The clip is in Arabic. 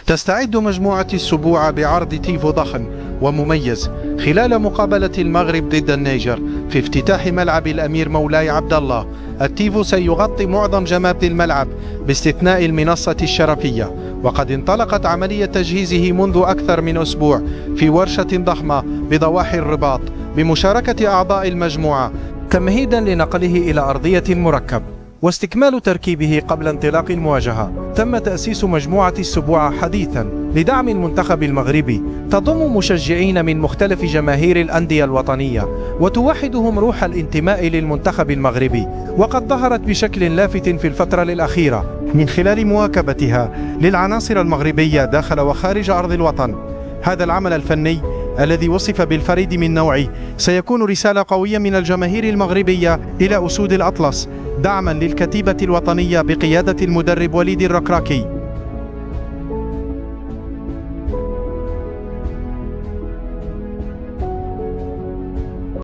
تستعد مجموعة السبوعة بعرض تيفو ضخم ومميز خلال مقابلة المغرب ضد النيجر في افتتاح ملعب الأمير مولاي عبد الله. التيفو سيغطي معظم جماد الملعب باستثناء المنصة الشرفية، وقد انطلقت عملية تجهيزه منذ أكثر من أسبوع في ورشة ضخمة بضواحي الرباط بمشاركة أعضاء المجموعة تمهيدا لنقله إلى أرضية المركب واستكمال تركيبه قبل انطلاق المواجهة. تم تأسيس مجموعة السبوعة حديثا لدعم المنتخب المغربي، تضم مشجعين من مختلف جماهير الأندية الوطنية وتوحدهم روح الانتماء للمنتخب المغربي، وقد ظهرت بشكل لافت في الفترة الأخيرة من خلال مواكبتها للعناصر المغربية داخل وخارج أرض الوطن. هذا العمل الفني الذي وصف بالفريد من نوعه سيكون رسالة قوية من الجماهير المغربية إلى أسود الأطلس، دعما للكتيبة الوطنية بقيادة المدرب وليد الركراكي.